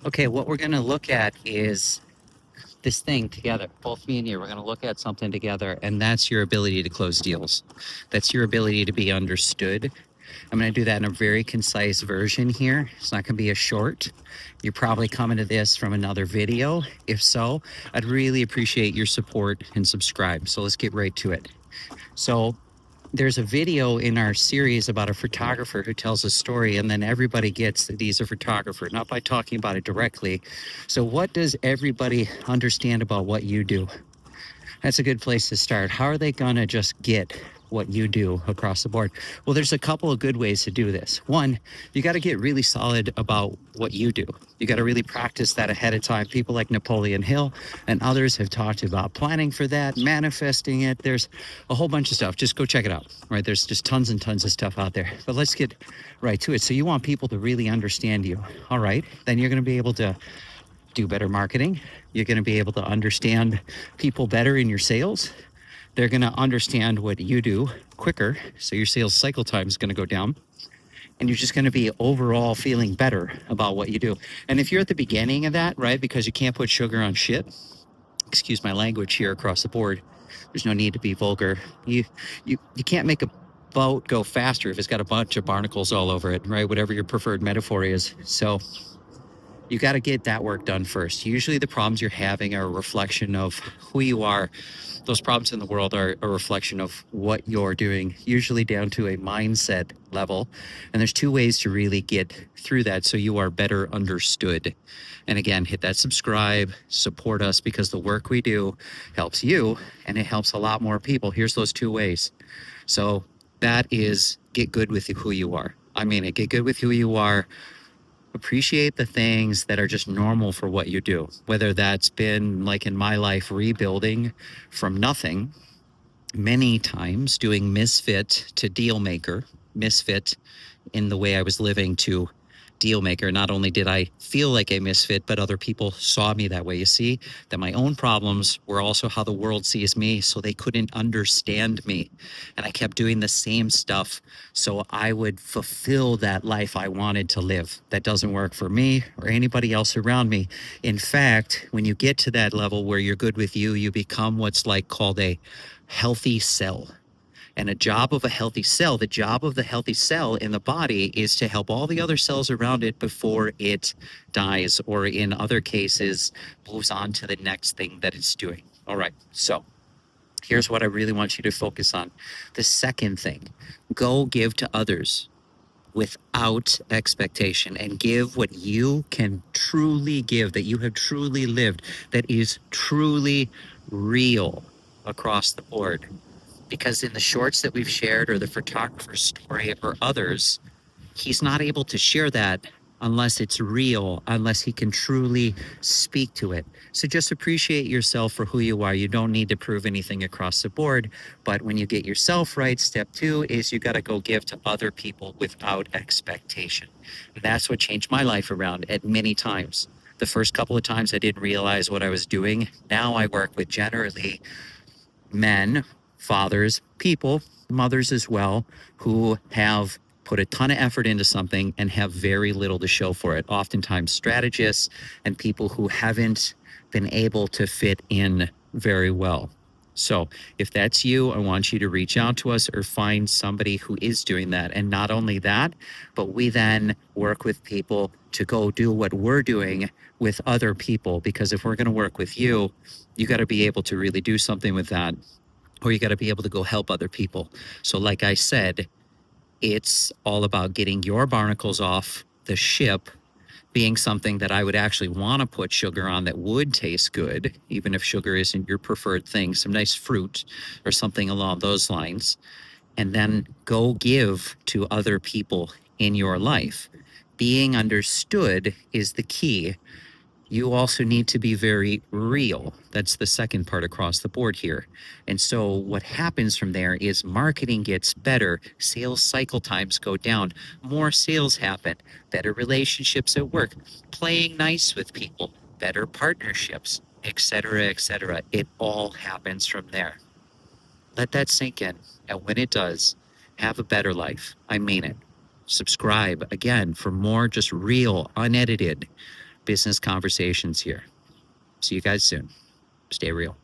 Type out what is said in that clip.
Okay, what we're going to look at is this thing together. Both me and you, we're going to look at something together, and that's your ability to close deals. That's your ability to be understood. I'm going to do that in a very concise version here. It's not going to be a short. You're probably coming to this from another video. If so, I'd really appreciate your support and subscribe. So let's get right to it. So there's a video in our series about a photographer who tells a story, and then everybody gets that he's a photographer, not by talking about it directly. So what does everybody understand about what you do? That's a good place to start. How are they gonna just get what you do across the board? Well, there's a couple of good ways to do this. One, you got to get really solid about what you do. You got to really practice that ahead of time. People like Napoleon Hill and others have talked about planning for that, manifesting it. There's a whole bunch of stuff. Just go check it out, right? There's just tons and tons of stuff out there. But let's get right to it. So you want people to really understand you. All right, then you're going to be able to do better marketing. You're going to be able to understand people better in your sales. They're going to understand what you do quicker. So your sales cycle time is going to go down. And you're just going to be overall feeling better about what you do. And if you're at the beginning of that, right, because you can't put sugar on shit, excuse my language here across the board, there's no need to be vulgar. You can't make a boat go faster if it's got a bunch of barnacles all over it, right? Whatever your preferred metaphor is. So you got to get that work done first. Usually the problems you're having are a reflection of who you are. Those problems in the world are a reflection of what you're doing, usually down to a mindset level. And there's two ways to really get through that so you are better understood. And again, hit that subscribe, support us, because the work we do helps you and it helps a lot more people. Here's those two ways. So that is get good with who you are. I mean it, get good with who you are. Appreciate the things that are just normal for what you do, whether that's been like in my life, rebuilding from nothing many times, doing misfit to deal maker, misfit in the way I was living to deal maker. Not only did I feel like a misfit, but other people saw me that way. You see that my own problems were also how the world sees me, so they couldn't understand me. And I kept doing the same stuff so I would fulfill that life I wanted to live. That doesn't work for me or anybody else around me. In fact, when you get to that level where you're good with you, you become what's like called a healthy cell. And a job of a healthy cell, the job of the healthy cell in the body is to help all the other cells around it before it dies, or in other cases, moves on to the next thing that it's doing. All right, so here's what I really want you to focus on. The second thing, go give to others without expectation, and give what you can truly give, that you have truly lived, that is truly real across the board. Because in the shorts that we've shared, or the photographer's story, or others, he's not able to share that unless it's real, unless he can truly speak to it. So just appreciate yourself for who you are. You don't need to prove anything across the board. But when you get yourself right, step two is you got to go give to other people without expectation. That's what changed my life around at many times. The first couple of times I didn't realize what I was doing. Now I work with generally men, fathers, people, mothers as well, who have put a ton of effort into something and have very little to show for it. Oftentimes strategists and people who haven't been able to fit in very well. So if that's you, I want you to reach out to us or find somebody who is doing that. And not only that, but we then work with people to go do what we're doing with other people. Because if we're going to work with you, you got to be able to really do something with that, or you got to be able to go help other people. So like I said, it's all about getting your barnacles off the ship, being something that I would actually want to put sugar on that would taste good, even if sugar isn't your preferred thing, some nice fruit or something along those lines, and then go give to other people in your life. Being understood is the key. You also need to be very real. That's the second part across the board here. And so what happens from there is marketing gets better, sales cycle times go down, more sales happen, better relationships at work, playing nice with people, better partnerships, etc., etc. It all happens from there. Let that sink in. And when it does, have a better life. I mean it. Subscribe again for more just real, unedited, business conversations here. See you guys soon. Stay real.